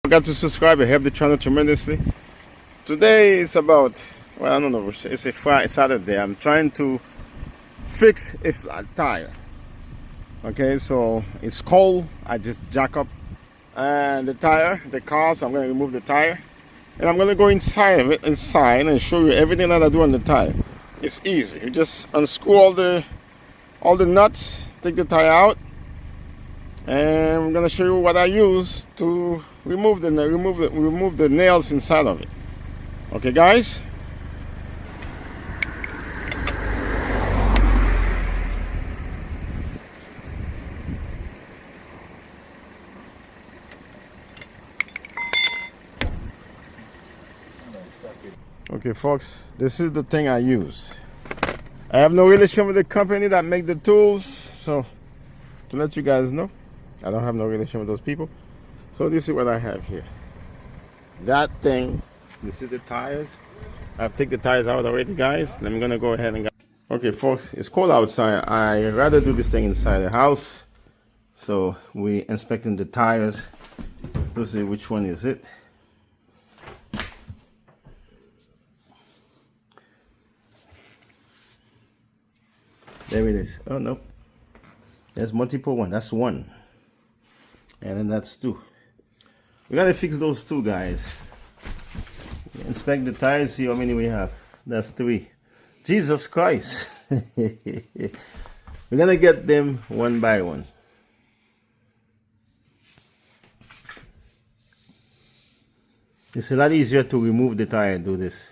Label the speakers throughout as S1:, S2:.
S1: Forget to subscribe, it help the channel tremendously. Today is about, well, I don't know, it's a Friday, Saturday. I'm trying to fix a flat tire. Okay, so it's cold. I just jack up and the car, so I'm going to remove the tire. And I'm going to go inside of it, and show you everything that I do on the tire. It's easy. You just unscrew all the nuts, take the tire out, and I'm going to show you what I use to remove the nails inside of it. Okay, guys? Okay, folks, this is the thing I use. I have no relation with the company that make the tools, so to let you guys know, I don't have no relation with those people. So this is what I have here. That thing, this is the tires. I've taken the tires out already, guys. And I'm gonna go ahead and okay, folks, it's cold outside. I rather do this thing inside the house. So we inspecting the tires to see which one is it. There it is. Oh no, there's multiple one. That's one, and then that's two. We gotta fix those two, guys. Inspect the tires, see how many we have. That's three. Jesus Christ. We're gonna get them one by one. It's a lot easier to remove the tire and do this.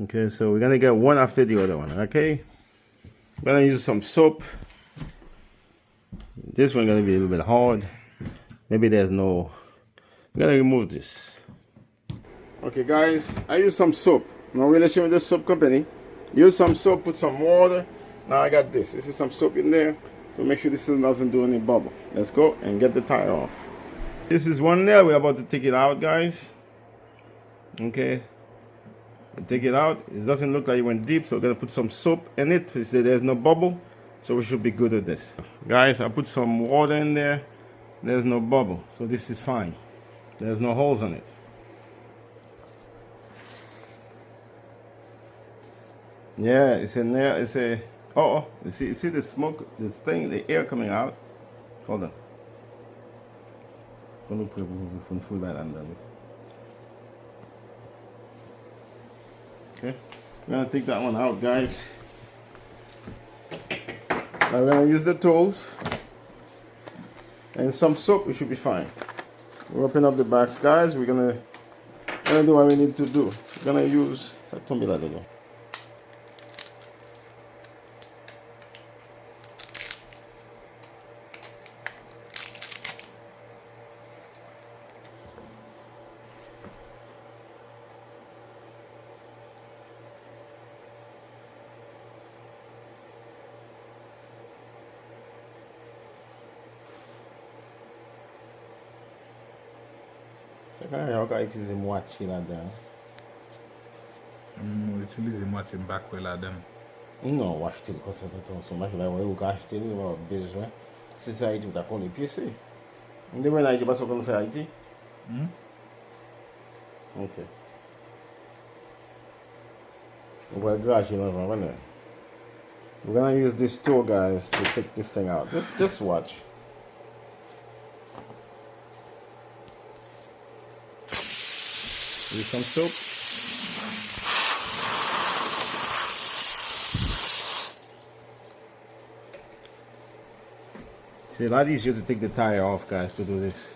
S1: Okay, so we're gonna get one after the other one. Okay, I'm gonna use some soap. This one's gonna be a little bit hard. Maybe there's no. We're gonna remove this. Okay, guys, I use some soap. No relation with the soap company. Use some soap, put some water. Now I got this. This is some soap in there to make sure this doesn't do any bubble. Let's go and get the tire off. This is one nail. We're about to take it out, guys. Okay. Take it out. It doesn't look like it went deep, so we're gonna put some soap in it. There's no bubble, so we should be good with this. Guys, I put some water in there. There's no bubble, so this is fine. There's no holes on it. Yeah, it's in there. It's a you see the smoke, this thing, the air coming out. Hold on. Okay, we're gonna take that one out, guys. Now we're gonna use the tools and some soap. We should be fine. We're opening up the box, guys. We're gonna do what we need to do. We're gonna use utiliser moitié là-dedans.
S2: Utiliser moitié back là-dedans.
S1: Non, acheter le concentrateur. Son match là, ou acheter, on a besoin. C'est ça, Haïti, t'as qu'on les pièces. On devrait en Haïti, parce qu'on fait Haïti. Ok. On va gâcher l'enfant, voilà. We're gonna use this tool, guys, to take this thing out. Just watch. Use some soap. It's a lot easier to take the tire off, guys, to do this.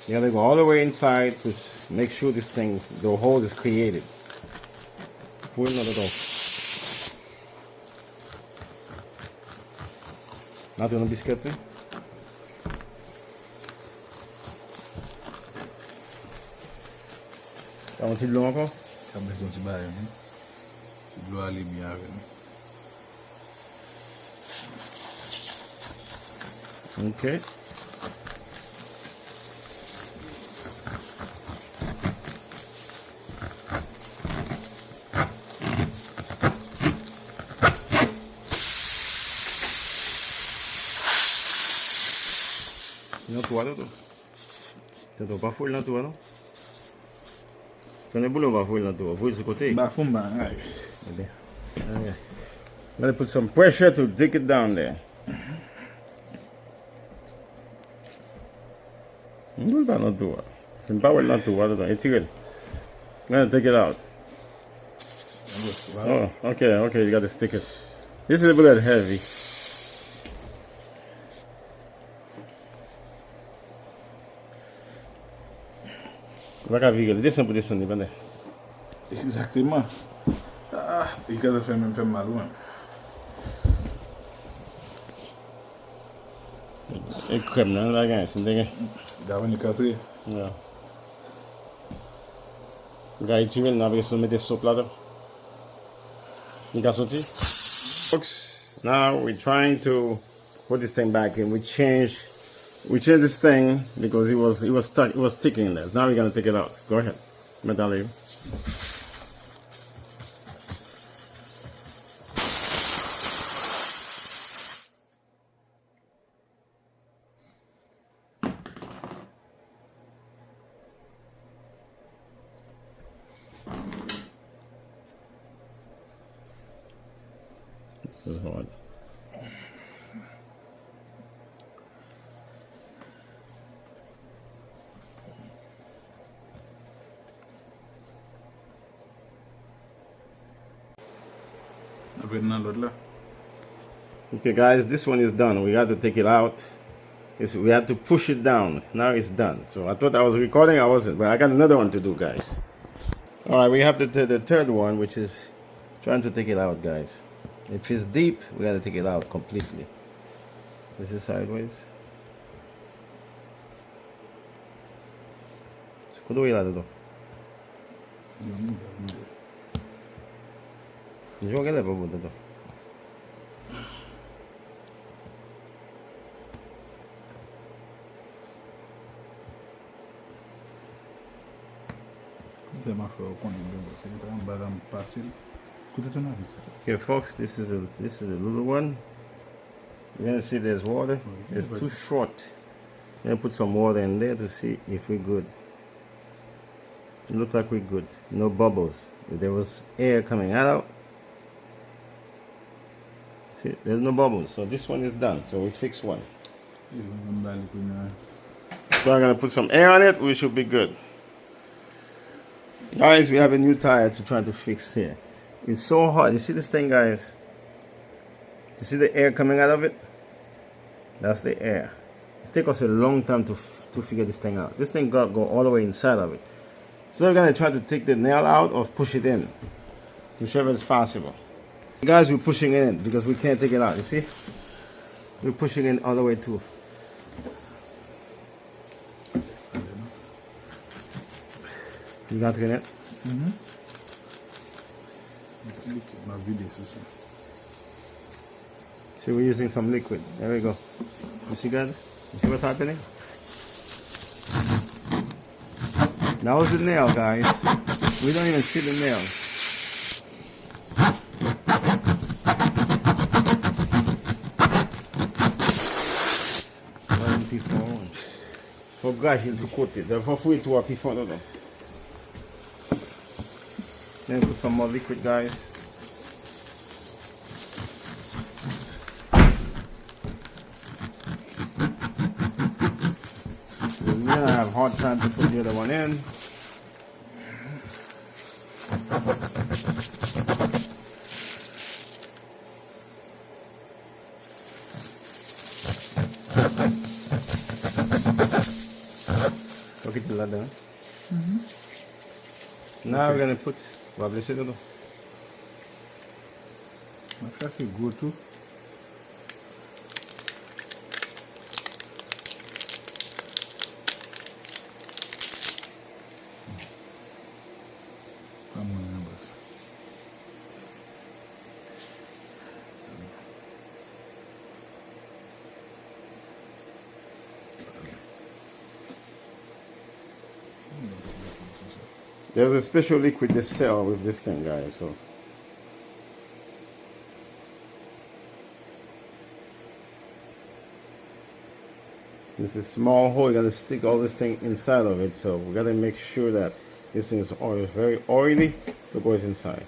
S1: You gotta go all the way inside to make sure this thing, the hole is created. Pull another off. Not gonna be scared. T'as un petit de l'eau encore?
S2: T'as besoin d'un petit bail, c'est de l'eau à aller bien avec.
S1: Okay. No cuadro. Tentou pas fouiller dans tout, non? Quand le boulot va fouiller dans tout, fouiller ce côté.
S2: Bafum ba, right.
S1: Okay. Okay. I'm gonna put some pressure to dig it down there. No pas dans tout. C'est pas well dans tout, là. It's good. I'm gonna take it out. Oh, okay, you gotta stick it. This is a bit heavy. Va qu'à virer, descends pour descendre, pendant.
S2: Exactement. Ah, il a fait même mal, ouais.
S1: Et crème, non, la gagne, c'est dingue.
S2: D'avant le 4.
S1: Yeah. Gars, il tire, on va mettre soupe là-dedans. You got something? Folks, now we're trying to put this thing back in. We changed this thing because it was stuck, it was sticking in there. Now we're gonna take it out. Go ahead. Metal. This is hard. Okay guys, this one is done. We got to take it out. We had to push it down. Now it's done. So I thought I was recording, I wasn't, but I got another one to do, guys. Alright, we have the third one, which is trying to take it out, guys. If it's deep, we gotta take it out completely. This is sideways. Scudo aí lado do. Joga ele pra botar do. Okay, folks, this is a little one. You're gonna see there's water. It's too short. I'm gonna put some water in there to see if we're good. It looks like we're good. No bubbles. If there was air coming out, see, there's no bubbles. So this one is done. So we fixed one. So I'm gonna put some air on it. We should be good. Guys, we have a new tire to try to fix here. It's so hard. You see this thing, guys? You see the air coming out of it? That's the air. It takes us a long time to figure this thing out. This thing got go all the way inside of it. So we're gonna try to take the nail out or push it in, whichever is possible. Guys, we're pushing it in because we can't take it out. You see? We're pushing in all the way too. You got it in it?
S2: Mm-hmm. Let's look at my videos.
S1: See, we're using some liquid. There we go. You see, guys? You see what's happening? That was the nail, guys. We don't even see the nail. Faut gager de côté. Faut fouiller tout à puis fond dedans. Then put some more liquid, guys. We're gonna have a hard time to put the other one in. Look at the ladder. Now we're gonna put. Va blesser dedans.
S2: Ça fait gros tout.
S1: There's a special liquid they sell with this thing, guys. So This is a small hole. You gotta stick all this thing inside of it. So we gotta make sure that this thing is very oily before it goes inside.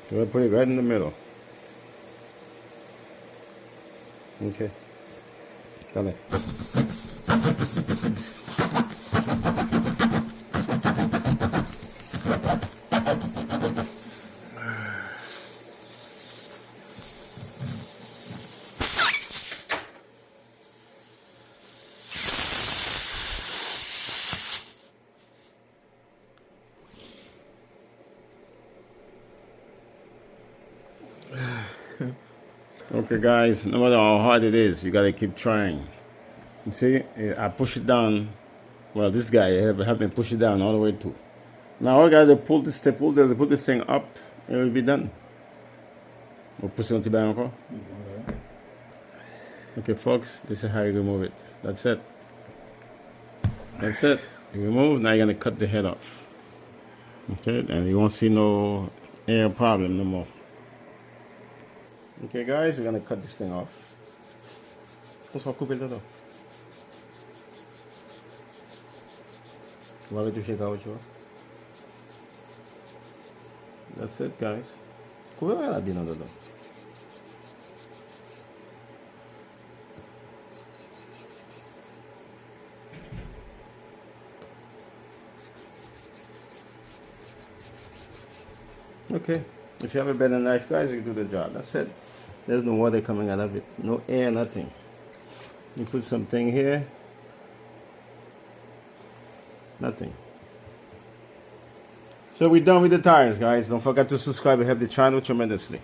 S1: So we'll put it right in the middle. Okay. Dale. Okay guys, no matter how hard it is, you gotta keep trying. You see, I push it down. Well, this guy helped me push it down all the way too. Now I gotta pull this thing up, and it will be done. We'll push it on the back. Okay folks, this is how you remove it. That's it. That's it. You remove, now you're gonna cut the head off. Okay, and you won't see no air problem no more. Okay guys, we're gonna cut this thing off. That's it guys. Okay, if you have a better knife guys, you can do the job. That's it. There's no water coming out of it, no air, nothing. You put something here, nothing. So we're done with the tires guys. Don't forget to subscribe and help the channel tremendously.